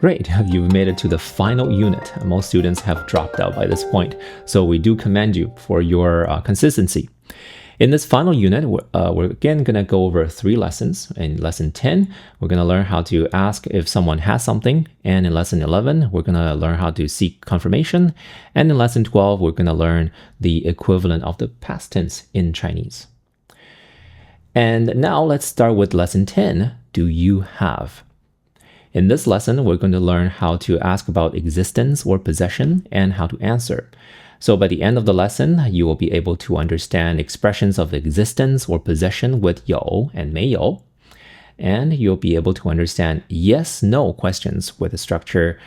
Great, you've made it to the final unit. Most students have dropped out by this point, so we do commend you for your consistency. In this final unit, we're again going to go over 3 lessons. In lesson 10, we're going to learn how to ask if someone has something. And in lesson 11, we're going to learn how to seek confirmation. And in lesson 12, we're going to learn the equivalent of the past tense in Chinese. And now let's start with lesson 10. Do you have? In this lesson, we're going to learn how to ask about existence or possession and how to answer. So by the end of the lesson, you will be able to understand expressions of existence or possession with 有 and 没有. And you'll be able to understand yes/no questions with the structure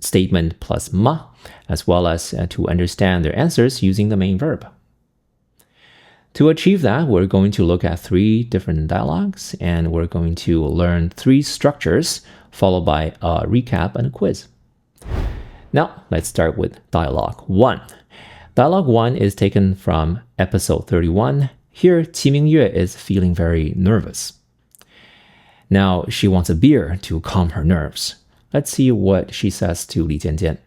statement plus 嘛, as well as to understand their answers using the main verb. To achieve that, we're going to look at 3 different dialogues, and we're going to learn 3 structures, followed by a recap and a quiz. Now, let's start with Dialogue 1. Dialogue 1 is taken from episode 31. Here, Qi Mingyue is feeling very nervous. Now, she wants a beer to calm her nerves. Let's see what she says to Li Jianjian.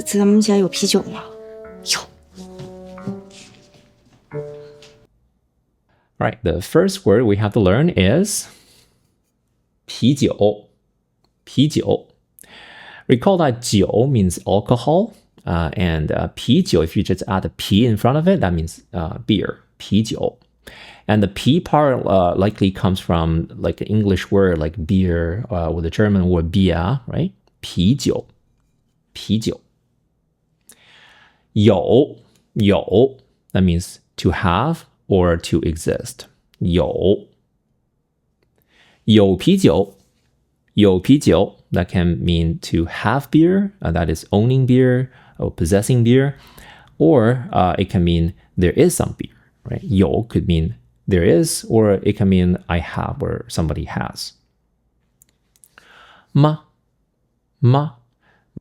咱们家有啤酒吗？有。 Right, the first word we have to learn is 啤酒. 啤酒. Recall that 酒 means alcohol, and 啤酒, if you just add a P in front of it, that means beer, 啤酒. And the P part likely comes from like an English word like beer, with the German word Bier, right? 啤酒. 啤酒. 有, that means to have or to exist. 有. 有啤酒. 有啤酒, that can mean to have beer, that is owning beer or possessing beer, or it can mean there is some beer, right? 有 could mean there is, or it can mean I have or somebody has. 吗?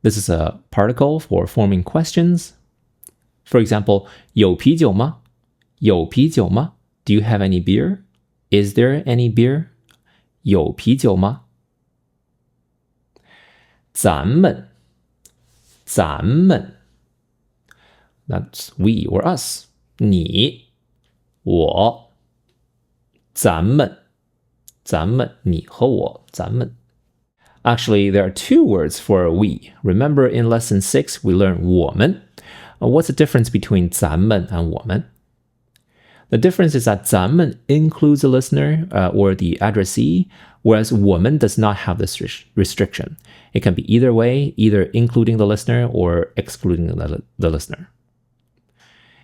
This is a particle for forming questions. For example, 有啤酒吗? 有啤酒吗? Do you have any beer? Is there any beer? 有啤酒吗? 咱们 That's we or us. 你 我 咱们 你和我 咱们. Actually, there are 2 words for we. Remember in lesson 6, we learned 我们. What's the difference between 咱们 and 我们? The difference is that 咱们 includes the listener or the addressee, whereas 我们 does not have this restriction. It can be either way, either including the listener or excluding the listener.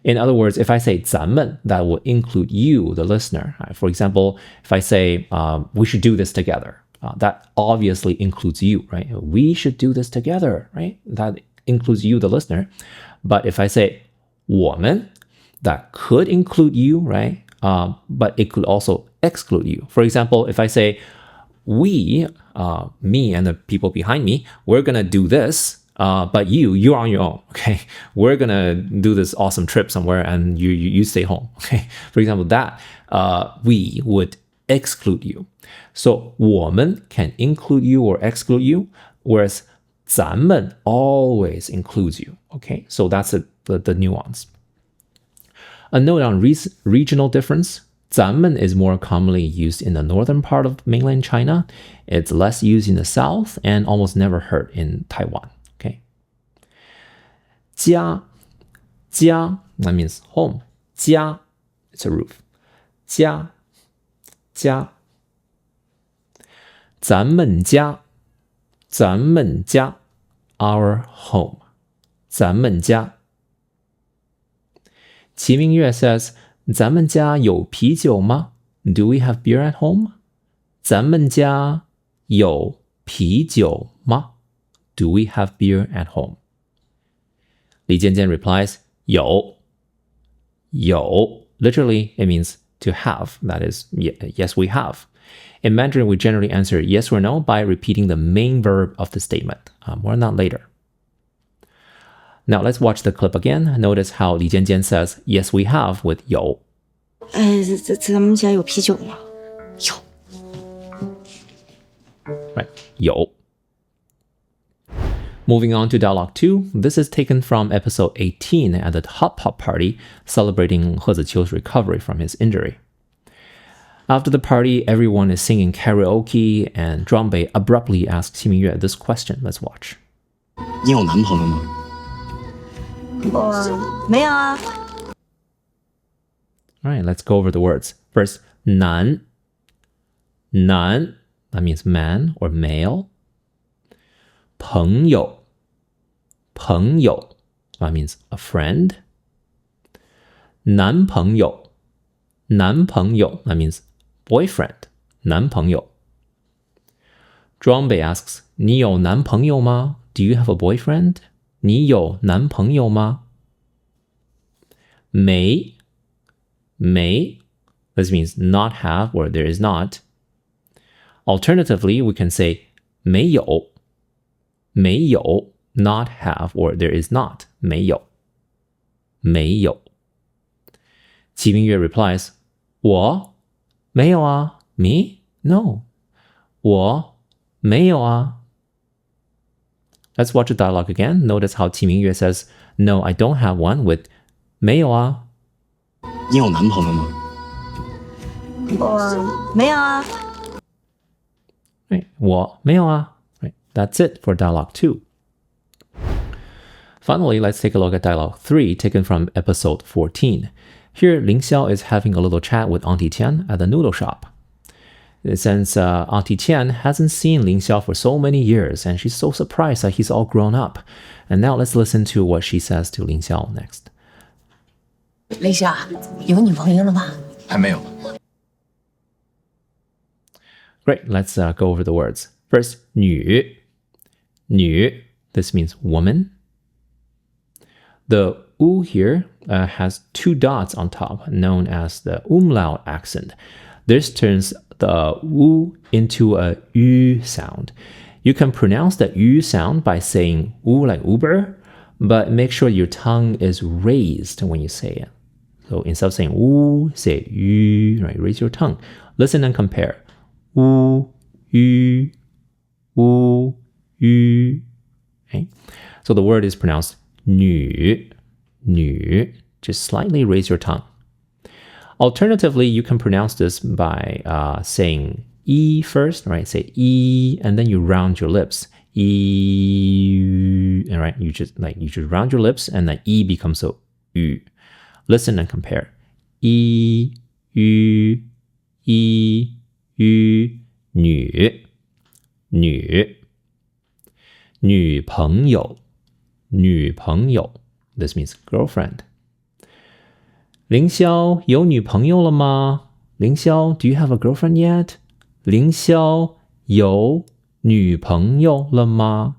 In other words, if I say 咱们, that will include you, the listener. For example, if I say we should do this together, that obviously includes you, right? We should do this together, right? That includes you, the listener. But if I say 我们, that could include you, right? But it could also exclude you. For example, if I say we, me and the people behind me, we're going to do this, but you're on your own, okay? We're going to do this awesome trip somewhere and you stay home, okay? For example, that we would exclude you. So 我们 can include you or exclude you, whereas 咱们 always includes you, okay? So that's the nuance. A note on regional difference. 咱们 is more commonly used in the northern part of mainland China. It's less used in the south and almost never heard in Taiwan. Okay. 家 that means home. 家 it's a roof. 家 咱们家 our home. 咱们家 Qi Mingyue says, 咱们家有啤酒吗? Do we have beer at home? 咱们家有啤酒吗? Do we have beer at home? Li Jianjian replies, 有. Literally, it means to have. That is, yes, we have. In Mandarin, we generally answer yes or no by repeating the main verb of the statement. More on that later. Now let's watch the clip again. Notice how Li Jianjian says, yes, we have with 有. 咱们家有啤酒吗？有。Right, 有. Moving on to dialogue 2, this is taken from episode 18 at the hot pot party celebrating He Ziqiu's recovery from his injury. After the party, everyone is singing karaoke, and Zhuangbei abruptly asks Qi Mingyue this question. Let's watch. 你有男朋友吗？我没有啊。All right, let's go over the words. First, 男, that means man or male. 朋友, that means a friend. 男朋友, that means boyfriend, 男朋友. Zhuangbei asks, 你有男朋友吗? Do you have a boyfriend? 你有男朋友吗? 没, this means not have or there is not. Alternatively, we can say 没有, not have or there is not, 没有. 齐明月 replies, 我没有啊 me? No. 我没有啊 Let's watch the dialogue again. Notice how Qi Mingyue says, no, I don't have one with 没有啊你有男朋友吗？我没有啊。Right. 我没有啊 Right. That's it for dialogue 2. Finally, let's take a look at dialogue 3 taken from episode 14. Here, Ling Xiao is having a little chat with Auntie Tian at the noodle shop. Since Auntie Tian hasn't seen Ling Xiao for so many years, and she's so surprised that he's all grown up. And now let's listen to what she says to Ling Xiao next. 雷夏，有女朋友了吗？还没有。Great, let's go over the words. First, 女, this means woman. The U here has 2 dots on top, known as the umlaut accent. This turns the U into a U sound. You can pronounce the U sound by saying U like Uber, but make sure your tongue is raised when you say it. So instead of saying U, say U, right? Raise your tongue. Listen and compare. U, U, U, U. Okay? So the word is pronounced 女, just slightly raise your tongue. Alternatively, you can pronounce this by saying E first, right? Say E, and then you round your lips. E, right? You just round your lips, and then E becomes a U. Listen and compare. E, U, E, U, 女, 女朋友. This means girlfriend. 凌霄有女朋友了吗? 凌霄, do you have a girlfriend yet? 凌霄有女朋友了吗?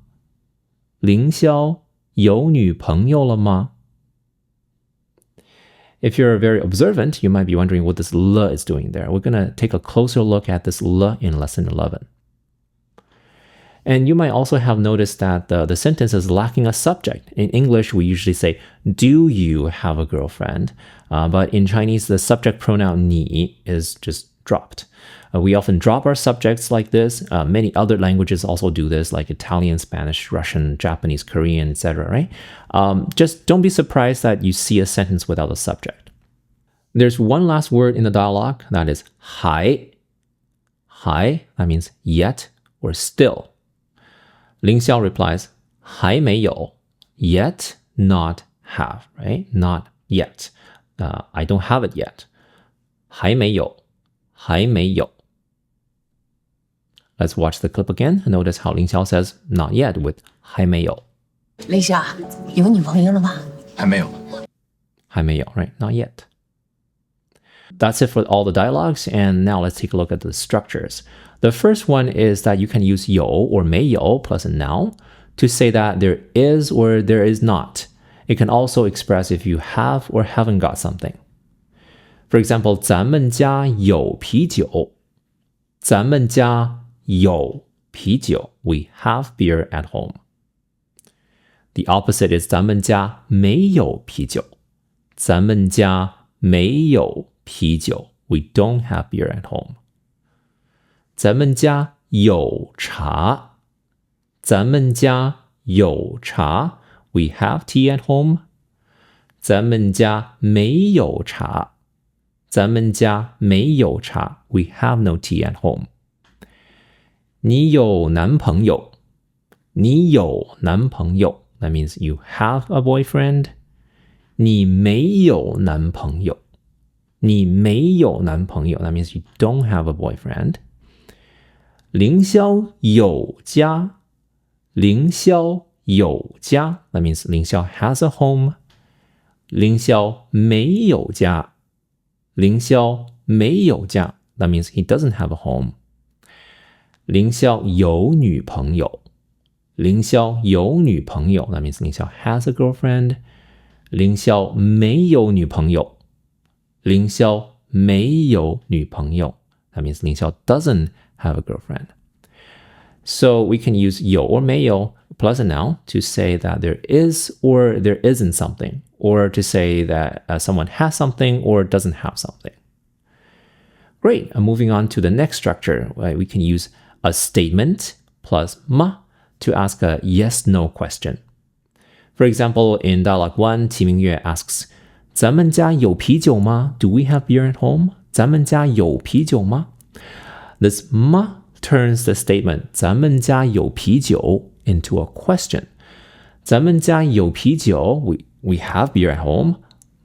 凌霄有女朋友了吗? If you're very observant, you might be wondering what this L is doing there. We're going to take a closer look at this L in lesson 11. And you might also have noticed that the sentence is lacking a subject. In English, we usually say, do you have a girlfriend? But in Chinese, the subject pronoun 你 is just dropped. We often drop our subjects like this. Many other languages also do this, like Italian, Spanish, Russian, Japanese, Korean, etc., right? Just don't be surprised that you see a sentence without a subject. There's one last word in the dialogue, that is 还. 还, that means yet or still. Ling Xiao replies, 还没有, yet, not have, right? Not yet. I don't have it yet. 还没有, 还没有. Let's watch the clip again. Notice how Ling Xiao says not yet with 还没有. 雷夏，有女朋友了吗？还没有。还没有, right? Not yet. That's it for all the dialogues, and now let's take a look at the structures. The first one is that you can use 有 or 没有 plus a noun to say that there is or there is not. It can also express if you have or haven't got something. For example, 咱们家有啤酒. 咱们家有啤酒. We have beer at home. The opposite is 咱们家没有啤酒. 咱们家没有啤酒. We don't have beer at home. 咱们家有茶. 咱们家有茶 we have tea at home. 咱们家没有茶咱们家没有茶 we have no tea at home. 你有男朋友你有男朋友 that means you have a boyfriend. 你没有男朋友你没有男朋友 that means you don't have a boyfriend. 凌霄有家凌霄有家 that means 凌霄 has a home. 凌霄没有家凌霄没有家 that means he doesn't have a home. 凌霄有女朋友凌霄有女朋友 that means 凌霄 has a girlfriend. 凌霄没有女朋友凌霄没有女朋友 that means 凌霄 doesn't have a girlfriend. So we can use 有 or 没有 plus a noun to say that there is or there isn't something, or to say that someone has something or doesn't have something. Great. Moving on to the next structure, we can use a statement plus ma to ask a yes-no question. For example, in dialogue 1, 齐明月 asks, 咱们家有啤酒吗? Do we have beer at home? 咱们家有啤酒吗? This ma turns the statement 咱们家有啤酒 into a question. 咱们家有啤酒 we have beer at home.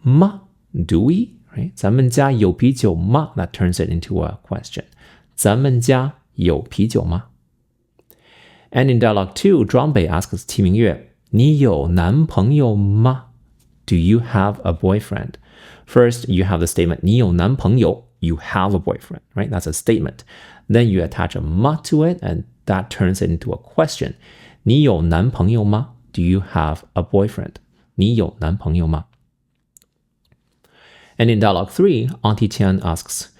Ma, do we? Right? 咱们家有啤酒吗? That turns it into a question. 咱们家有啤酒吗? And in dialogue 2, 庄北 asks 齐明月你有男朋友吗? Do you have a boyfriend? First, you have the statement 你有男朋友 you have a boyfriend, right? That's a statement. Then you attach a ma to it, and that turns it into a question. 你有男朋友吗? Do you have a boyfriend? 你有男朋友吗? And in dialogue 3, Auntie Tian asks,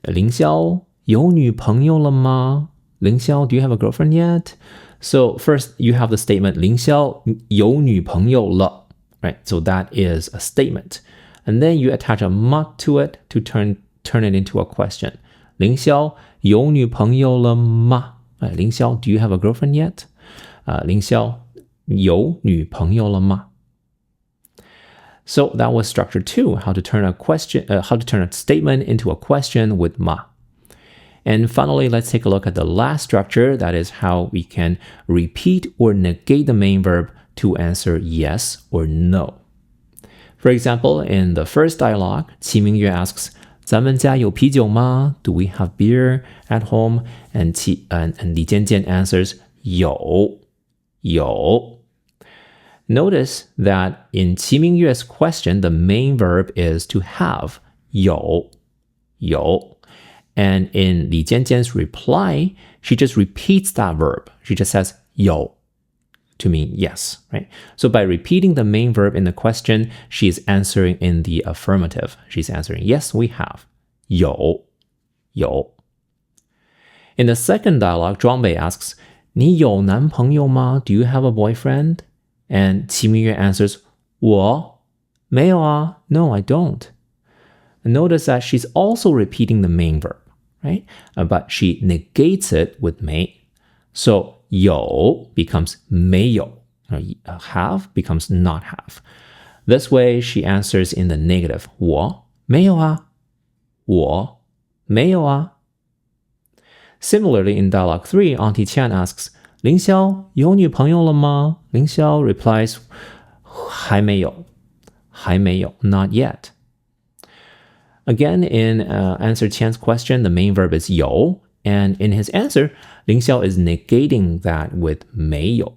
凌霄有女朋友了吗? 凌霄, do you have a girlfriend yet? So first, you have the statement 凌霄有女朋友了, right? So that is a statement. And then you attach a ma to it to turn it into a question. 凌霄有女朋友了吗? 凌霄, do you have a girlfriend yet? 凌霄有女朋友了吗? So that was structure 2, how to turn a statement into a question with ma. And finally, let's take a look at the last structure. That is how we can repeat or negate the main verb to answer yes or no. For example, in the first dialogue, 齐明月 asks, 咱们家有啤酒吗? Do we have beer at home? And Li Jianjian answers, 有. Notice that in 齐明月's question, the main verb is to have, 有. And in Li Jianjian's reply, she just repeats that verb. She just says 有 to mean yes, right? So by repeating the main verb in the question, she is answering in the affirmative. She's answering, yes, we have. 有. In the second dialogue, 庄北 asks, 你有男朋友吗? Do you have a boyfriend? And 齐明月 answers, 我没有啊. No, I don't. Notice that she's also repeating the main verb, right? But she negates it with 没. So 有 becomes 没有. Have becomes not have. This way, she answers in the negative. 我没有啊. 我没有啊. Similarly, in dialogue 3, Auntie Tian asks, 凌霄有女朋友了吗? 凌霄 replies, 还没有, not yet. Again, in answer Tian's question, the main verb is 有, and in his answer, Ling Xiao is negating that with 没有.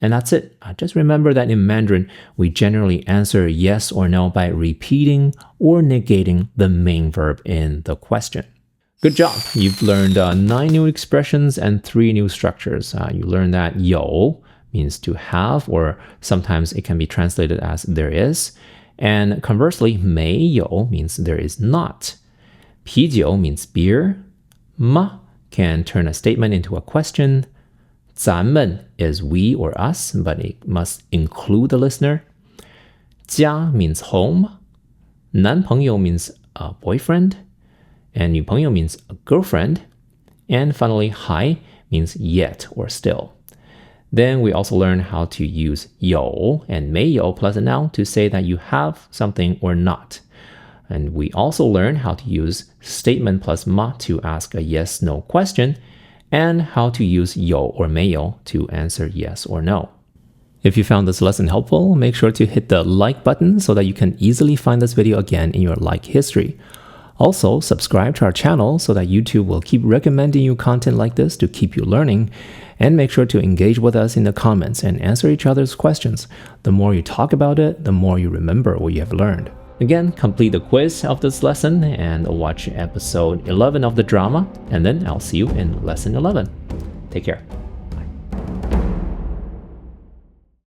And that's it. Just remember that in Mandarin, we generally answer yes or no by repeating or negating the main verb in the question. Good job. You've learned 9 new expressions and 3 new structures. You learned that 有 means to have, or sometimes it can be translated as there is. And conversely, 没有 means there is not. 啤酒 means beer. Ma can turn a statement into a question. 咱们 is we or us, but it must include the listener. 家 means home. 男朋友 means a boyfriend. And 女朋友 means a girlfriend. And finally, 还 means yet or still. Then we also learn how to use 有 and 没有 plus a noun to say that you have something or not. And we also learn how to use statement plus 嘛 to ask a yes/no question, and how to use 有 or 没有 to answer yes or no. If you found this lesson helpful, make sure to hit the like button so that you can easily find this video again in your like history. Also, subscribe to our channel so that YouTube will keep recommending you content like this to keep you learning. And make sure to engage with us in the comments and answer each other's questions. The more you talk about it, the more you remember what you have learned. Again, complete the quiz of this lesson and watch episode 11 of the drama, and then I'll see you in lesson 11. Take care.